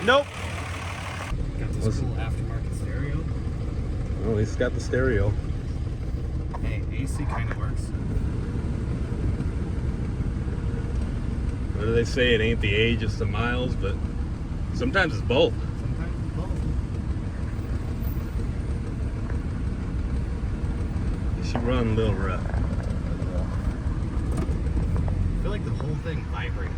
Nope. Got this cool aftermarket stereo. Oh, he's got the stereo. Hey, AC kind of works. What do they say? It ain't the age, it's the miles, but sometimes it's both. Sometimes it's both. She run a little rough. I feel like the whole thing vibrates.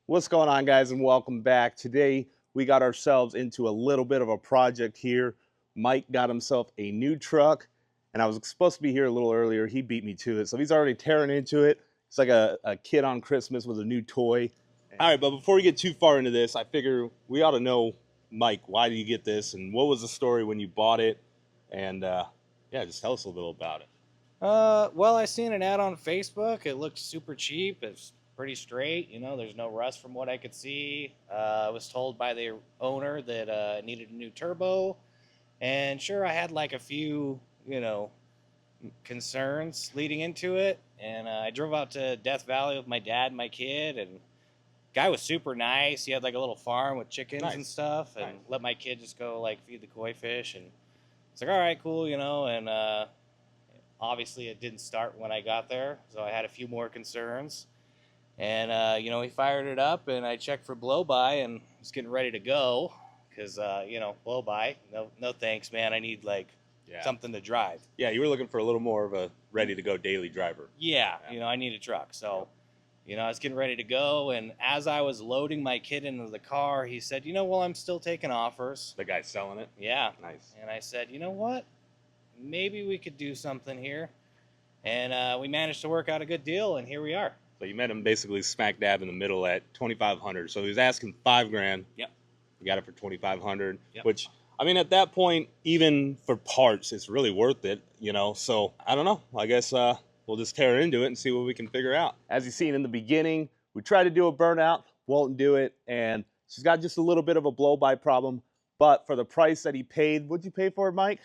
What's going on, guys, and welcome back. Today we got ourselves into a little bit of a project here. Mike got himself a new truck, and I was supposed to be here a little earlier. He beat me to it, so he's already tearing into it. It's like a kid on Christmas with a new toy. All right, but before we get too far into this, I figure we ought to know, Mike, why did you get this, and what was the story when you bought it? And yeah, just tell us a little about it. Well, I seen an ad on Facebook. It looked super cheap. It's pretty straight. You know, there's no rust from what I could see. I was told by the owner that it needed a new turbo. And sure, I had like a few, concerns leading into it. And I drove out to Death Valley with my dad and my kid. And guy was super nice. He had like a little farm with chickens and stuff. And let my kid just go like feed the koi fish. And it's like, all right, cool, And obviously it didn't start when I got there. So I had a few more concerns. And, he fired it up, and I checked for blow-by, and was getting ready to go, because, blow-by, no thanks, man. I need, something to drive. Yeah, you were looking for a little more of a ready-to-go daily driver. Yeah, I need a truck. So, I was getting ready to go, and as I was loading my kid into the car, he said, well, I'm still taking offers. The guy selling it? Yeah. Nice. And I said, you know what? Maybe we could do something here. And we managed to work out a good deal, and here we are. So you met him basically smack dab in the middle at $2,500. So he was asking $5,000. Yep. You got it for $2,500. Yep. Which, I mean, at that point, even for parts, it's really worth it. So I don't know. I guess we'll just tear into it and see what we can figure out. As you've seen in the beginning, we tried to do a burnout, won't do it, and she's got just a little bit of a blow-by problem. But for the price that he paid, what'd you pay for it, Mike?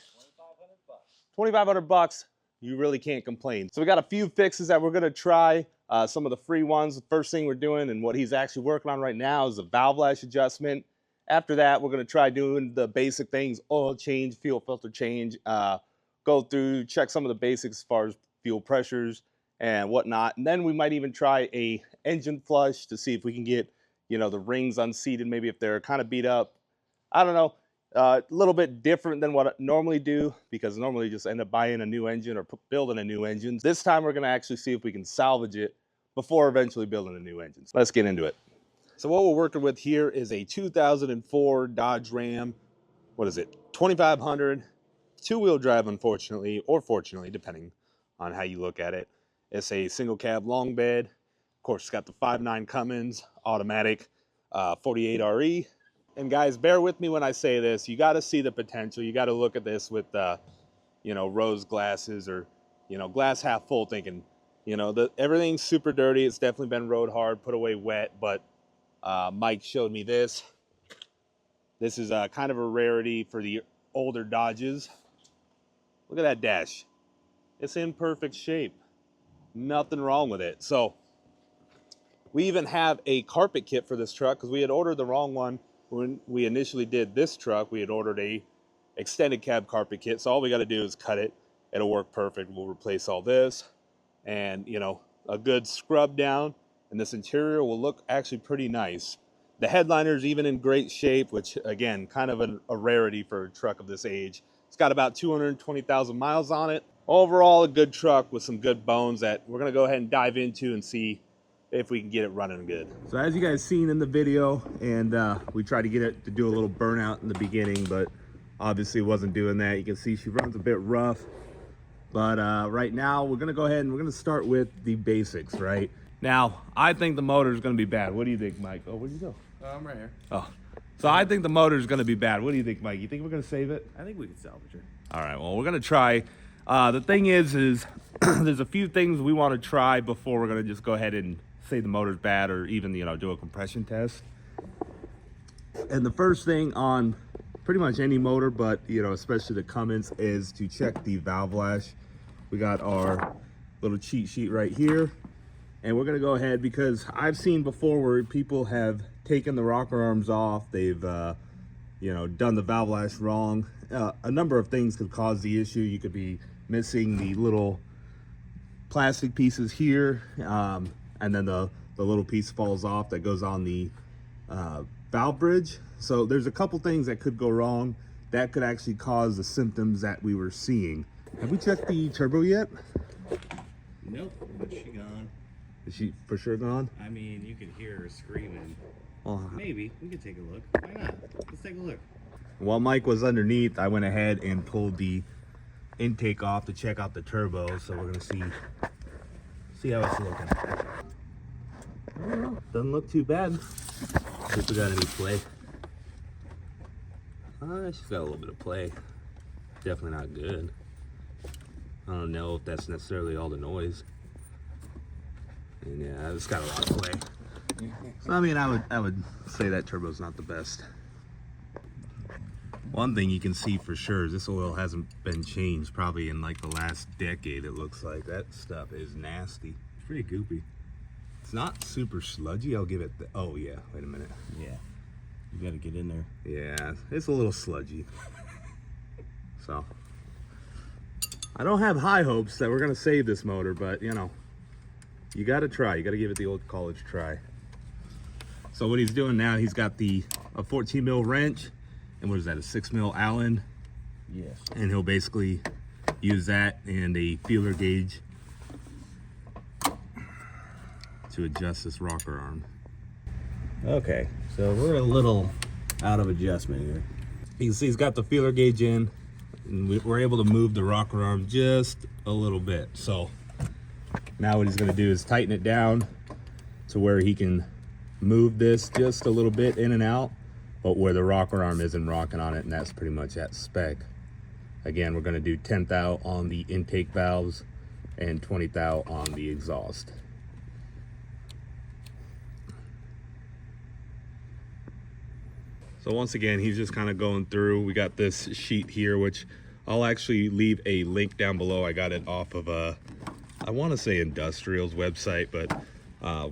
$2,500. $2,500. You really can't complain. So we got a few fixes that we're gonna try. Some of the free ones. The first thing we're doing, and what he's actually working on right now, is a valve lash adjustment. After that, we're gonna try doing the basic things: oil change, fuel filter change, go through, check some of the basics as far as fuel pressures and whatnot. And then we might even try a engine flush to see if we can get, the rings unseated, maybe if they're kind of beat up. I don't know. A little bit different than what I normally do, because normally just end up buying a new engine or building a new engine. This time we're going to actually see if we can salvage it before eventually building a new engine. Let's get into it. So what we're working with here is a 2004 Dodge Ram. What is it? 2500, two-wheel drive, unfortunately, or fortunately, depending on how you look at it. It's a single cab long bed. Of course, it's got the 5.9 Cummins automatic 48 RE. And guys, bear with me when I say this. You got to see the potential. You got to look at this with, rose glasses, or, glass half full, thinking, everything's super dirty. It's definitely been rode hard, put away wet. But Mike showed me this. This is kind of a rarity for the older Dodges. Look at that dash. It's in perfect shape. Nothing wrong with it. So we even have a carpet kit for this truck, because we had ordered the wrong one. When we initially did this truck, we had ordered a extended cab carpet kit. So all we got to do is cut it. It'll work perfect. We'll replace all this, and a good scrub down, and this interior will look actually pretty nice. The headliner's even in great shape, which again, kind of a rarity for a truck of this age. It's got about 220,000 miles on it. Overall, a good truck with some good bones that we're gonna go ahead and dive into and see if we can get it running good. So as you guys seen in the video, and we tried to get it to do a little burnout in the beginning, but obviously wasn't doing that. You can see she runs a bit rough. But right now we're gonna go ahead and we're gonna start with the basics, right? Now, I think the motor is gonna be bad. What do you think, Mike? Oh, where'd you go? I'm right here. Oh, so I think the motor is gonna be bad. What do you think, Mike? You think we're gonna save it? I think we can salvage it. All right, well, we're gonna try. The thing is there's a few things we wanna try before we're gonna just go ahead and say the motor's bad, or even, do a compression test. And the first thing on pretty much any motor, but, especially the Cummins, is to check the valve lash. We got our little cheat sheet right here. And we're gonna go ahead, because I've seen before where people have taken the rocker arms off, they've you know, done the valve lash wrong. A number of things could cause the issue. You could be missing the little plastic pieces here, and then the little piece falls off that goes on the valve bridge. So there's a couple things that could go wrong that could actually cause the symptoms that we were seeing. Have we checked the turbo yet? Nope, but she gone. Is she for sure gone? I mean, you could hear her screaming. Oh. Maybe we could take a look. Why not? Let's take a look. While Mike was underneath, I went ahead and pulled the intake off to check out the turbo. So we're gonna see how it's looking. I don't know. Doesn't look too bad. See if we got any play. She's got a little bit of play. Definitely not good. I don't know if that's necessarily all the noise. And yeah, it's got a lot of play. So I mean, I would say that turbo's not the best. One thing you can see for sure is this oil hasn't been changed probably in like the last decade. It looks like that stuff is nasty. It's pretty goopy. It's not super sludgy. I'll give it the, oh yeah, wait a minute. Yeah, you gotta get in there. Yeah, it's a little sludgy. So I don't have high hopes that we're gonna save this motor, but you know, you gotta try. You gotta give it the old college try. So what he's doing now, he's got a 14 mil wrench, and what is that, a 6 mil Allen? Yes. And he'll basically use that and a feeler gauge to adjust this rocker arm. Okay, so we're a little out of adjustment here. You can see he's got the feeler gauge in, and we're able to move the rocker arm just a little bit. So now what he's gonna do is tighten it down to where he can move this just a little bit in and out, but where the rocker arm isn't rocking on it, and that's pretty much at spec. Again, we're gonna do 10 thou on the intake valves and 20 thou on the exhaust. So once again, he's just kind of going through. We got this sheet here, which I'll actually leave a link down below. I got it off of I want to say Industrial's website, but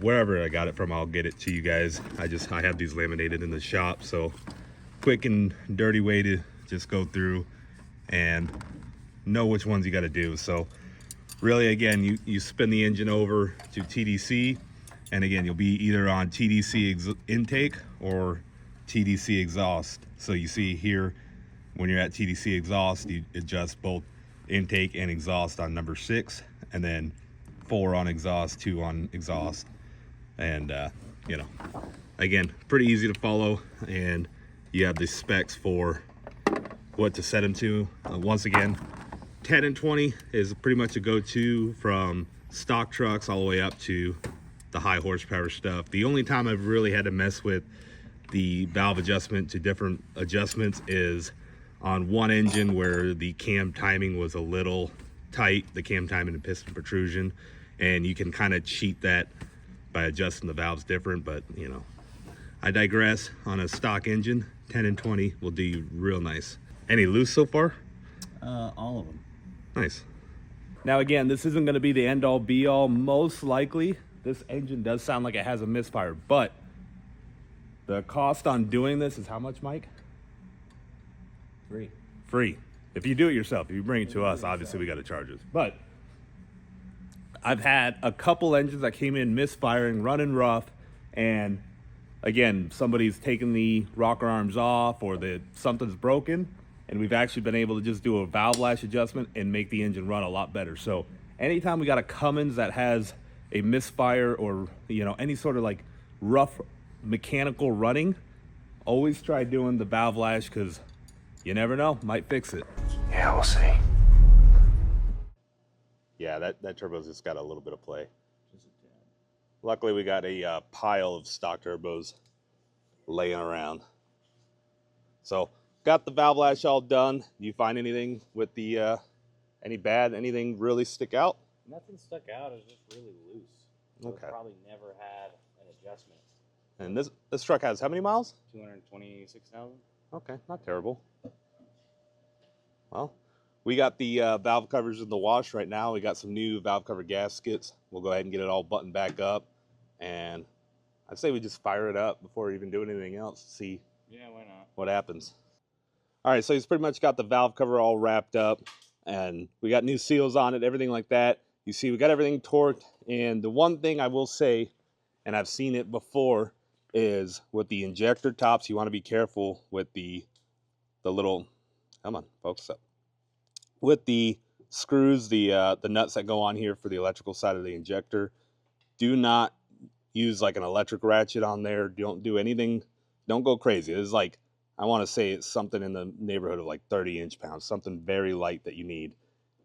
wherever I got it from, I'll get it to you guys. I have these laminated in the shop, so quick and dirty way to just go through and know which ones you got to do. So really, again, you spin the engine over to TDC, and again, you'll be either on TDC intake or TDC exhaust. So you see here, when you're at TDC exhaust, you adjust both intake and exhaust on number 6, and then 4 on exhaust, 2 on exhaust. And you know, again, pretty easy to follow, and you have the specs for what to set them to. Once again, 10 and 20 is pretty much a go-to from stock trucks all the way up to the high horsepower stuff. The only time I've really had to mess with the valve adjustment to different adjustments is on one engine where the cam timing was a little tight, the cam timing and piston protrusion, and you can kind of cheat that by adjusting the valves different. But you know, I digress. On a stock engine, 10 and 20 will do you real nice. Any loose so far? All of them. Nice. Now again, this isn't going to be the end all be all. Most likely this engine does sound like it has a misfire, but the cost on doing this is how much, Mike? Free. If you do it yourself, if you bring it to us, obviously we got to charge us. But I've had a couple engines that came in misfiring, running rough, and again, somebody's taken the rocker arms off or something's broken, and we've actually been able to just do a valve lash adjustment and make the engine run a lot better. So anytime we got a Cummins that has a misfire or, you know, any sort of like rough mechanical running, always try doing the valve lash, because you never know, might fix it. Yeah, we'll see. Yeah, that turbo's just got a little bit of play. Luckily, we got a pile of stock turbos laying around. So, got the valve lash all done. Do you find anything with the anything really stick out? Nothing stuck out. It was just really loose. So Okay. Probably never had an adjustment. And this truck has how many miles? 226,000. Okay, not terrible. Well, we got the valve covers in the wash right now. We got some new valve cover gaskets we'll go ahead and get it all buttoned back up. And I'd say we just fire it up before even doing anything else. See why not? What happens. All right, so he's pretty much got the valve cover all wrapped up, and we got new seals on it, everything like that. You see, we got everything torqued, and the one thing I will say, and I've seen it before, is with the injector tops, you want to be careful with the little, come on, focus up, with the screws, the nuts that go on here for the electrical side of the injector. Do not use like an electric ratchet on there. Don't do anything. Don't go crazy. It's like, I want to say it's something in the neighborhood of like 30 inch-pounds, something very light that you need.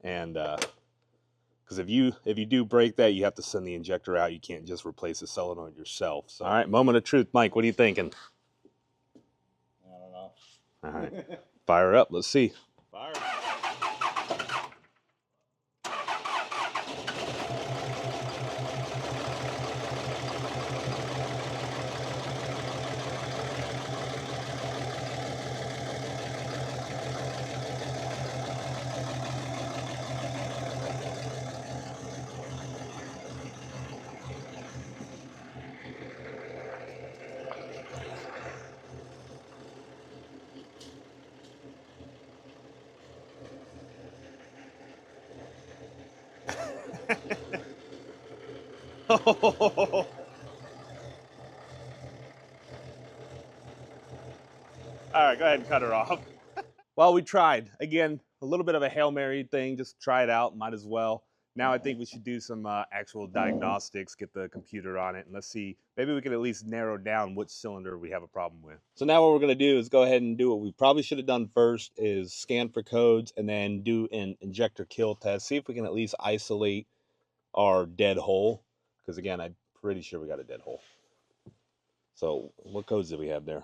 And because if you do break that, you have to send the injector out. You can't just replace the solenoid yourself. So, all right, moment of truth, Mike. What are you thinking? I don't know. All right, fire up. Let's see. Fire. All right, go ahead and cut her off. Well, we tried. Again, a little bit of a Hail Mary thing. Just try it out. Might as well. Now I think we should do some actual diagnostics, get the computer on it, and let's see. Maybe we can at least narrow down which cylinder we have a problem with. So now what we're going to do is go ahead and do what we probably should have done first, is scan for codes and then do an injector kill test. See if we can at least isolate our dead hole. Because again, I'm pretty sure we got a dead hole. So what codes did we have there?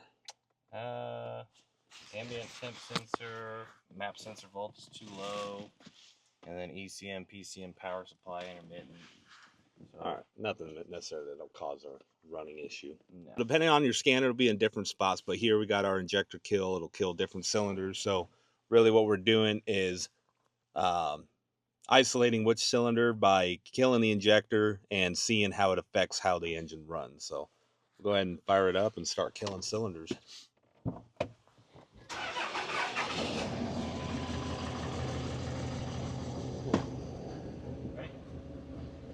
Ambient temp sensor, map sensor voltage too low, and then ECM, PCM power supply intermittent. So, all right, nothing necessarily that'll cause a running issue. No. Depending on your scanner, it'll be in different spots, but here we got our injector kill. It'll kill different cylinders. So really what we're doing is isolating which cylinder by killing the injector and seeing how it affects how the engine runs. So we'll go ahead and fire it up and start killing cylinders.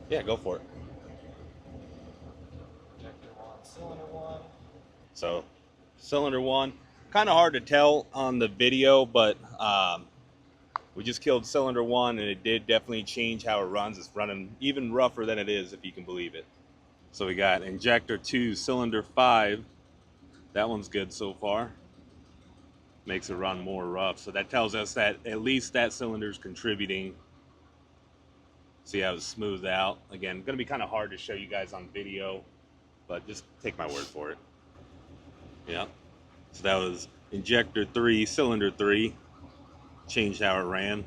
Yeah, go for it. Injector 1, cylinder 1. So, cylinder 1, kind of hard to tell on the video, but we just killed cylinder 1, and it did definitely change how it runs. It's running even rougher than it is, if you can believe it. So we got injector 2, cylinder 5. That one's good so far. Makes it run more rough. So that tells us that at least that cylinder's contributing. See how it's smoothed out. Again, going to be kind of hard to show you guys on video, but just take my word for it. Yeah. So that was injector 3, cylinder 3. Changed how it ran.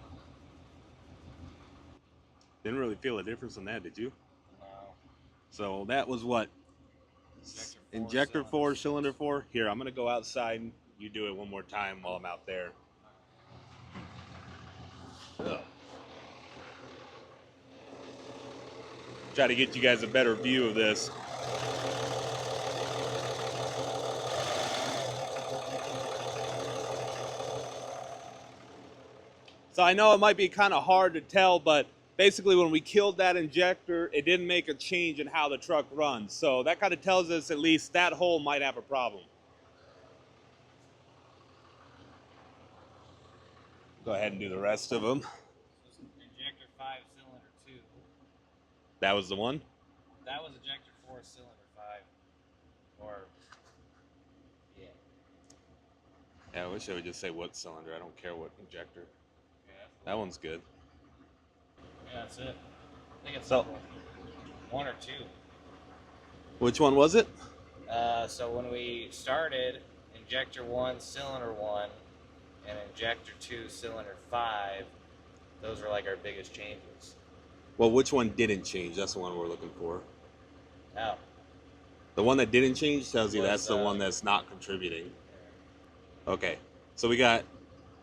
Didn't really feel a difference on that, did you? No. So that was what? Injector 4, cylinder 4. Here, I'm going to go outside and you do it one more time while I'm out there. Ugh. Try to get you guys a better view of this. So I know it might be kind of hard to tell, but basically when we killed that injector, it didn't make a change in how the truck runs. So that kind of tells us at least that hole might have a problem. Go ahead and do the rest of them. Injector 5, cylinder 2. That was the one? That was injector 4, cylinder 5. Or, yeah. Yeah, I wish I would just say what cylinder. I don't care what injector. Yeah. That one's good. Yeah, that's it. I think it's So, 1 or 2. which one was it? So when we started, injector 1, cylinder 1, and injector 2, cylinder 5, those were like our biggest changes. Well, which one didn't change? That's the one we're looking for. Oh. The one that didn't change tells you Was, that's the one that's not contributing. Okay, so we got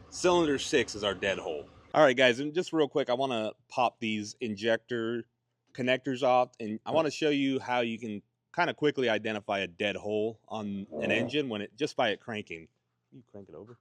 cylinder 6 is our dead hole. All right, guys, and just real quick, I want to pop these injector connectors off, and I want to show you how you can kind of quickly identify a dead hole on an engine when just by it cranking. Can you crank it over?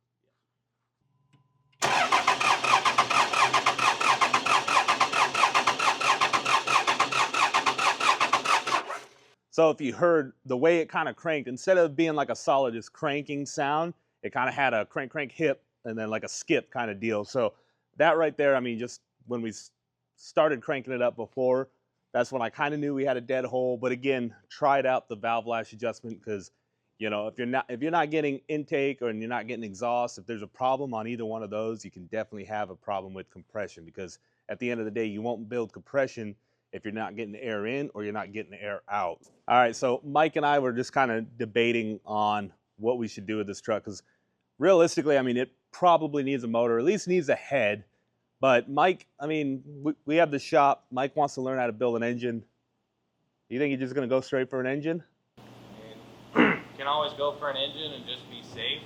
So if you heard the way it kind of cranked, instead of being like a solid just cranking sound, it kind of had a crank crank hip and then like a skip kind of deal. So that right there, I mean, just when we started cranking it up before, that's when I kind of knew we had a dead hole. But again, tried out the valve lash adjustment, because you know, if you're not getting intake or you're not getting exhaust, if there's a problem on either one of those, you can definitely have a problem with compression, because at the end of the day, you won't build compression if you're not getting the air in or you're not getting the air out. All right, so Mike and I were just kind of debating on what we should do with this truck, because realistically, I mean, it probably needs a motor, at least needs a head. But Mike, I mean, we have the shop. Mike wants to learn how to build an engine. You think you're just going to go straight for an engine? You can always go for an engine and just be safe.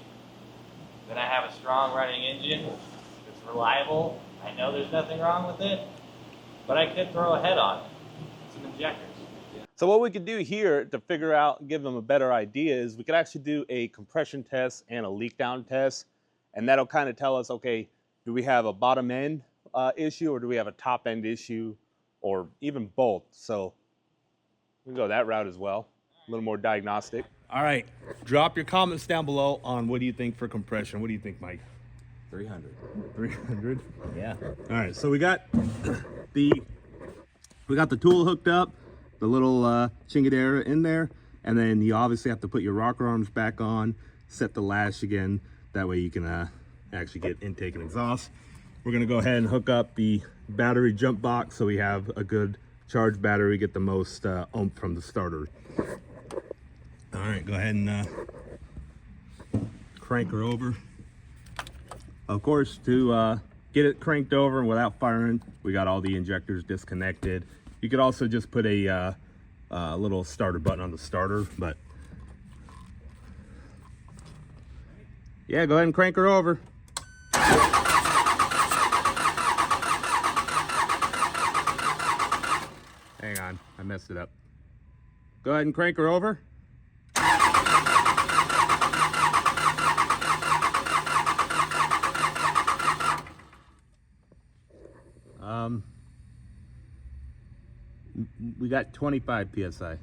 Then I have a strong running engine that's reliable. I know there's nothing wrong with it, but I could throw a head on it, some injectors. So what we could do here to figure out, give them a better idea, is we could actually do a compression test and a leak down test, and that'll kind of tell us, okay, do we have a bottom end issue, or do we have a top end issue, or even both? So we can go that route as well, a little more diagnostic. All right, drop your comments down below on what do you think for compression. What do you think, Mike? 300. 300? Yeah. All right, so we got the tool hooked up, the little chingadera in there, and then you obviously have to put your rocker arms back on, set the lash again, that way you can actually get intake and exhaust. We're gonna go ahead and hook up the battery jump box so we have a good charged battery, get the most oomph from the starter. All right, go ahead and crank her over. Of course, to get it cranked over without firing, we got all the injectors disconnected. You could also just put a little starter button on the starter, but yeah, go ahead and crank her over. Hang on, I messed it up. Go ahead and crank her over. We got 25 PSI.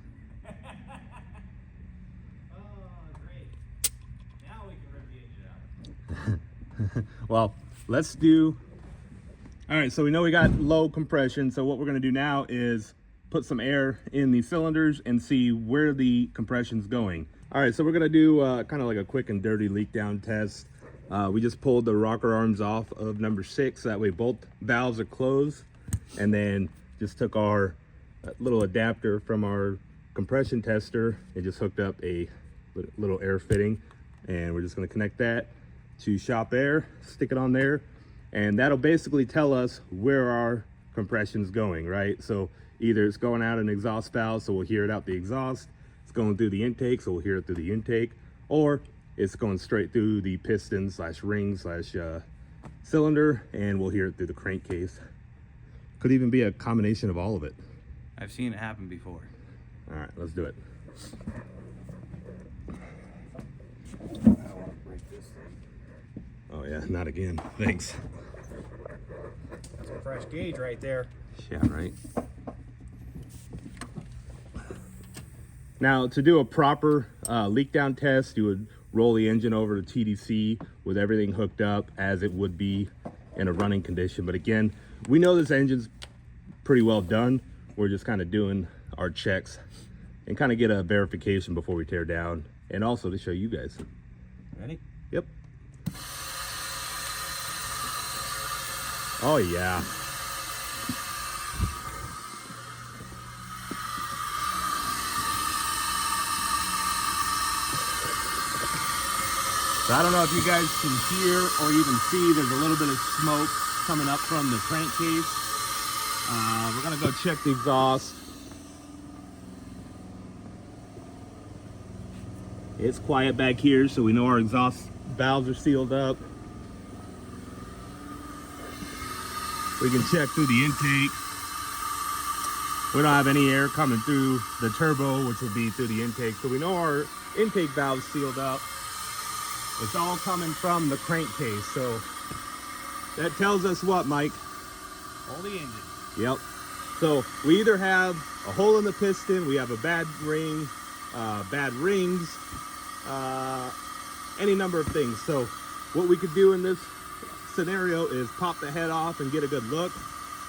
Oh, great. Now we can rip the engine out. Well, let's do... All right, so we know we got low compression, so what we're gonna do now is put some air in the cylinders and see where the compression's going. All right, so we're gonna do kind of like a quick and dirty leak down test. We just pulled the rocker arms off of number 6, that way both valves are closed, and then just took our little adapter from our compression tester and just hooked up a little air fitting, and we're just going to connect that to shop air, stick it on there, and that'll basically tell us where our compression's going, right? So either it's going out an exhaust valve, so we'll hear it out the exhaust, it's going through the intake, so we'll hear it through the intake, or it's going straight through the piston slash ring slash cylinder, and we'll hear it through the crankcase. Could even be a combination of all of it. I've seen it happen before. All right, let's do it. Oh yeah, not again. Thanks. That's a fresh gauge right there. Yeah, right. Now, to do a proper leak down test, you would roll the engine over to TDC with everything hooked up as it would be in a running condition. But again, we know this engine's pretty well done. We're just kind of doing our checks and kind of get a verification before we tear down, and also to show you guys. Ready? Yep. Oh yeah. So I don't know if you guys can hear or even see, there's a little bit of smoke coming up from the crankcase. We're gonna go check the exhaust. It's quiet back here, so we know our exhaust valves are sealed up. We can check through the intake. We don't have any air coming through the turbo, which will be through the intake. So we know our intake valve's sealed up. It's all coming from the crankcase. So that tells us what, Mike? All the engine. Yep. So we either have a hole in the piston, we have a bad ring, bad rings, any number of things. So what we could do in this scenario is pop the head off and get a good look.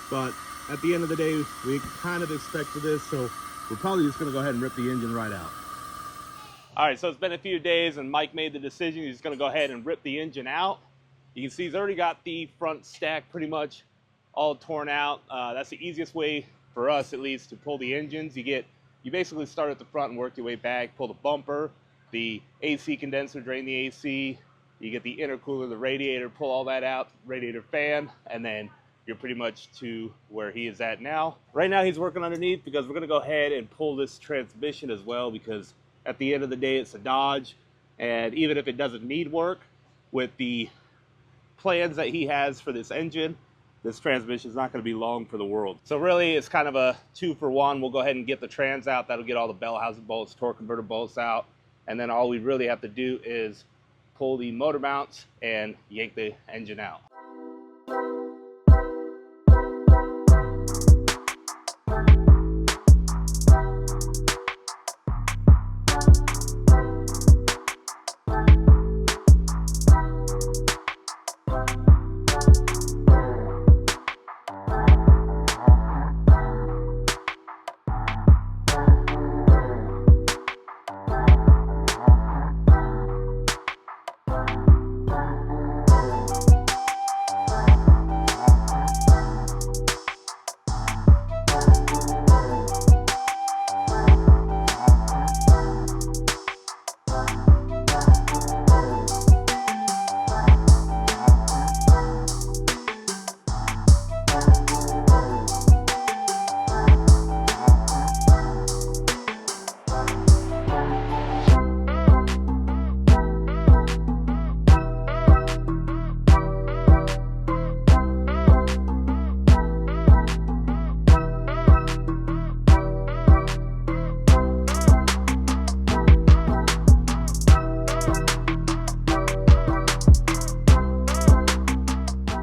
But at the end of the day, we kind of expected this, so we're probably just going to go ahead and rip the engine right out. All right, so it's been a few days, and Mike made the decision. He's going to go ahead and rip the engine out. You can see he's already got the front stack pretty much all torn out. That's the easiest way for us, at least, to pull the engines. You basically start at the front and work your way back, pull the bumper, the AC condenser, drain the AC. You get the intercooler, the radiator, pull all that out, radiator fan, and then you're pretty much to where he is at now. Right now he's working underneath because we're gonna go ahead and pull this transmission as well, because at the end of the day it's a Dodge, and even if it doesn't need work, with the plans that he has for this engine, this transmission is not gonna be long for the world. So really it's kind of a 2-for-1. We'll go ahead and get the trans out. That'll get all the bell housing bolts, torque converter bolts out, and then all we really have to do is pull the motor mounts and yank the engine out.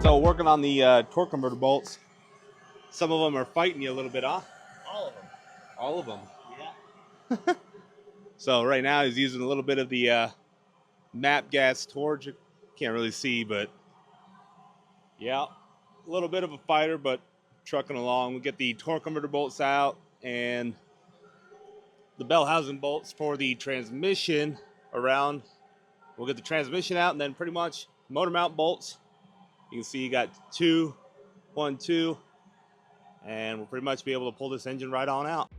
So working on the torque converter bolts, some of them are fighting you a little bit, huh? All of them. All of them. Yeah. So right now he's using a little bit of the MAP gas torch. Can't really see, but yeah, a little bit of a fighter, but trucking along. We'll get the torque converter bolts out and the bell housing bolts for the transmission around. We'll get the transmission out and then pretty much motor mount bolts. You can see you got 2, 1, 2, and we'll pretty much be able to pull this engine right on out.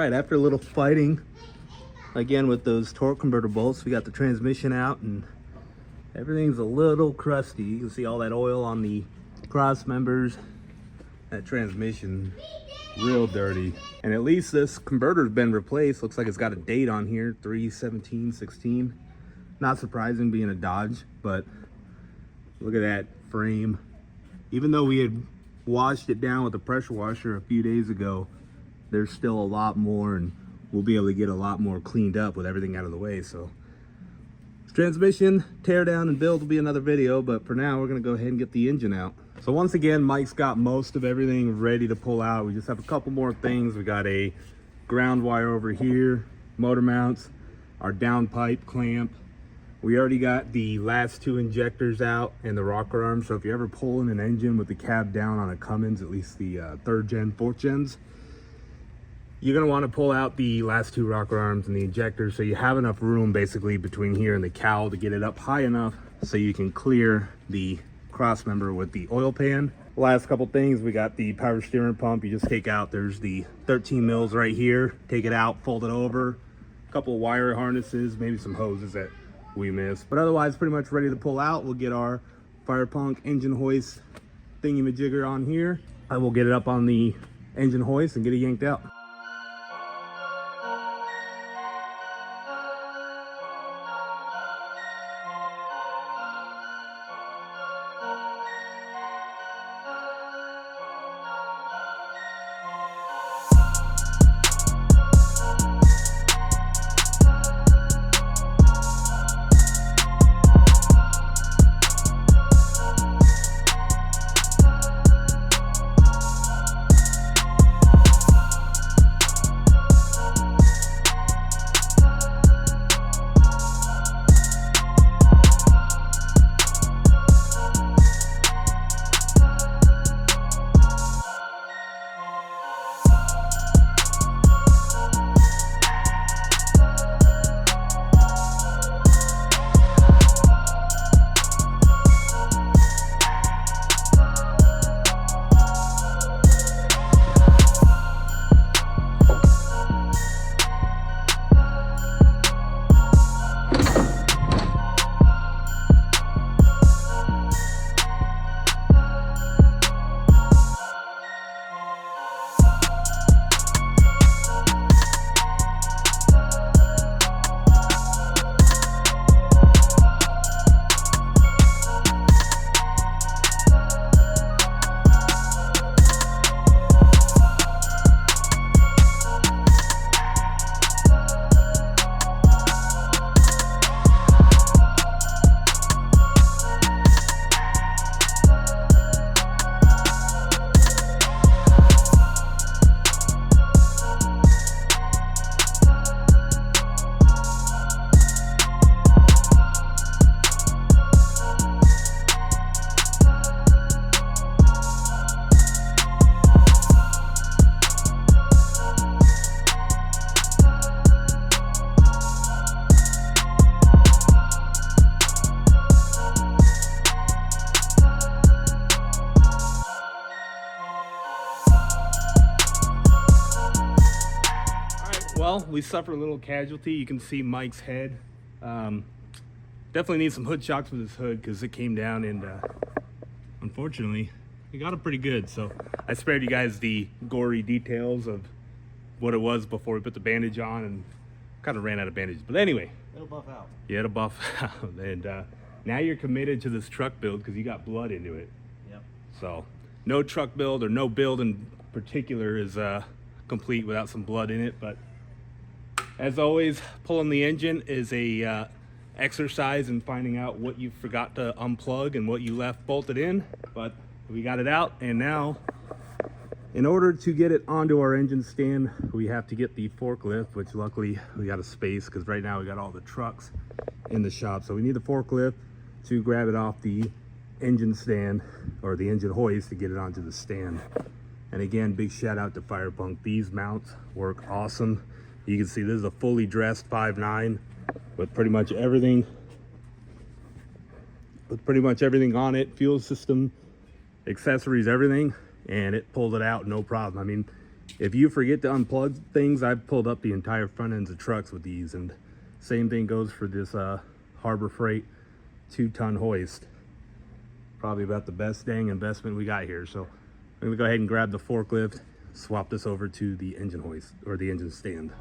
After a little fighting again with those torque converter bolts, we got the transmission out and everything's a little crusty. You can see all that oil on the cross members. That transmission real dirty, and at least this converter's been replaced. Looks like it's got a date on here, 3/17/16. Not surprising being a Dodge, but look at that frame. Even though we had washed it down with a pressure washer a few days ago, there's still a lot more, and we'll be able to get a lot more cleaned up with everything out of the way. So transmission tear down and build will be another video, but for now we're going to go ahead and get the engine out. So once again, Mike's got most of everything ready to pull out. We just have a couple more things. We got a ground wire over here, motor mounts, our downpipe clamp. We already got the last 2 injectors out and the rocker arm. So if you're ever pulling an engine with the cab down on a Cummins, at least the 3rd gen, 4th gens, you're gonna want to pull out the last 2 rocker arms and the injectors, so you have enough room basically between here and the cowl to get it up high enough so you can clear the cross member with the oil pan. Last couple things, we got the power steering pump. You just take out, there's the 13 mils right here, take it out, fold it over, a couple of wire harnesses, maybe some hoses that we missed, but otherwise pretty much ready to pull out. We'll get our fire punk engine hoist thingy-majigger on here. I will get it up on the engine hoist and get it yanked out. Well, we suffered a little casualty. You can see Mike's head. Definitely needs some hood shocks with his hood because it came down, and unfortunately, we got it pretty good. So I spared you guys the gory details of what it was before we put the bandage on, and kind of ran out of bandages. But anyway, It'll buff out. yeah, it'll buff out. And now you're committed to this truck build because you got blood into it. Yep. So no truck build, or no build in particular, is complete without some blood in it. But as always, pulling the engine is a exercise in finding out what you forgot to unplug and what you left bolted in. But we got it out, and now in order to get it onto our engine stand, we have to get the forklift, which luckily we got a space because right now we got all the trucks in the shop. So we need the forklift to grab it off the engine stand, or the engine hoist, to get it onto the stand. And again, big shout out to Firepunk. These mounts work awesome. You can see this is a fully dressed 5.9 with pretty much everything on it, fuel system, accessories, everything, and it pulled it out no problem. I mean, if you forget to unplug things, I've pulled up the entire front ends of trucks with these, and same thing goes for this Harbor Freight 2-ton hoist. Probably about the best dang investment we got here. So I'm gonna go ahead and grab the forklift, swap this over to the engine hoist, or the engine stand.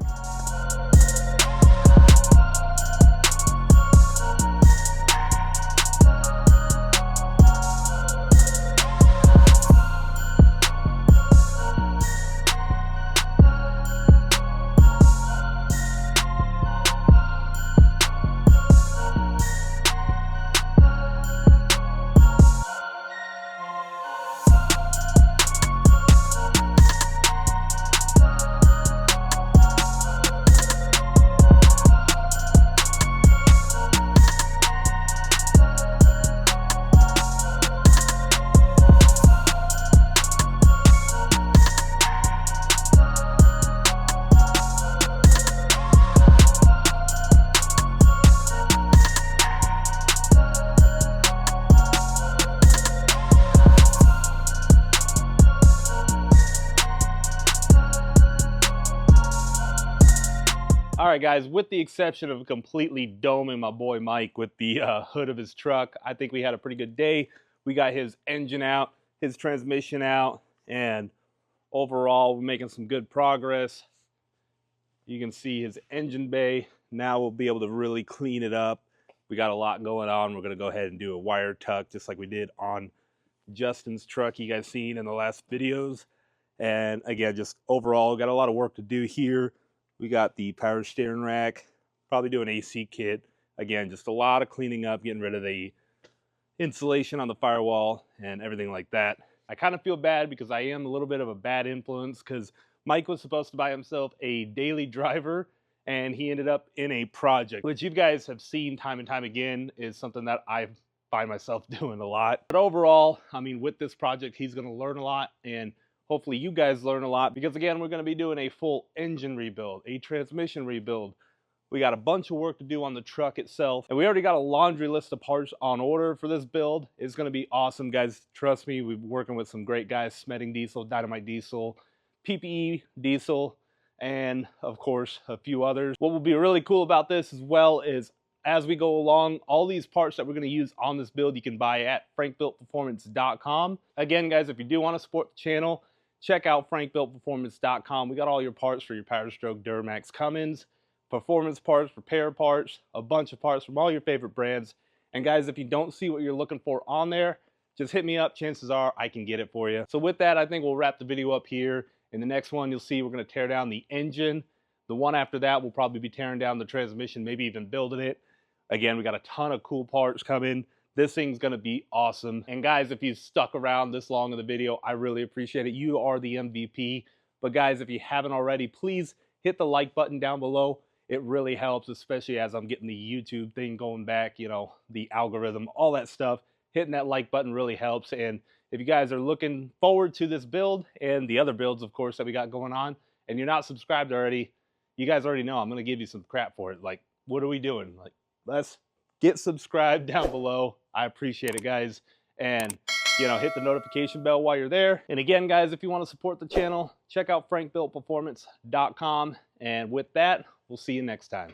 All right, guys, with the exception of completely doming my boy Mike with the hood of his truck, I think we had a pretty good day. We got his engine out, his transmission out, and overall, we're making some good progress. You can see his engine bay. Now we'll be able to really clean it up. We got a lot going on. We're gonna go ahead and do a wire tuck just like we did on Justin's truck you guys seen in the last videos. And again, just overall, got a lot of work to do here. We got the power steering rack, probably do an AC kit. Again, just a lot of cleaning up, getting rid of the insulation on the firewall and everything like that. I kind of feel bad because I am a little bit of a bad influence because Mike was supposed to buy himself a daily driver and he ended up in a project, which you guys have seen time and time again is something that I find myself doing a lot. But overall, I mean, with this project, he's going to learn a lot, and hopefully you guys learn a lot because again, we're going to be doing a full engine rebuild, a transmission rebuild. We got a bunch of work to do on the truck itself, and we already got a laundry list of parts on order for this build. It's going to be awesome, guys. Trust me, we're working with some great guys, Smedding Diesel, Dynamite Diesel, PPE Diesel, and of course, a few others. What will be really cool about this as well is as we go along, all these parts that we're going to use on this build, you can buy at frankbuiltperformance.com. Again, guys, if you do want to support the channel, check out frankbuiltperformance.com. We got all your parts for your Power Stroke, Duramax, Cummins, performance parts, repair parts, a bunch of parts from all your favorite brands. And guys, if you don't see what you're looking for on there, just hit me up. Chances are I can get it for you. So with that, I think we'll wrap the video up here. In the next one, you'll see we're going to tear down the engine. The one after that, we'll probably be tearing down the transmission, maybe even building it. Again, we got a ton of cool parts coming. This thing's going to be awesome. And guys, if you stuck around this long in the video, I really appreciate it. You are the MVP. But guys, if you haven't already, please hit the like button down below. It really helps, especially as I'm getting the YouTube thing going back, you know, the algorithm, all that stuff. Hitting that like button really helps. And if you guys are looking forward to this build and the other builds, of course, that we got going on, and you're not subscribed already, you guys already know I'm going to give you some crap for it. Like, what are we doing? Like, let's get subscribed down below. I appreciate it, guys. And, you know, hit the notification bell while you're there. And again, guys, if you want to support the channel, check out frankbuiltperformance.com. And with that, we'll see you next time.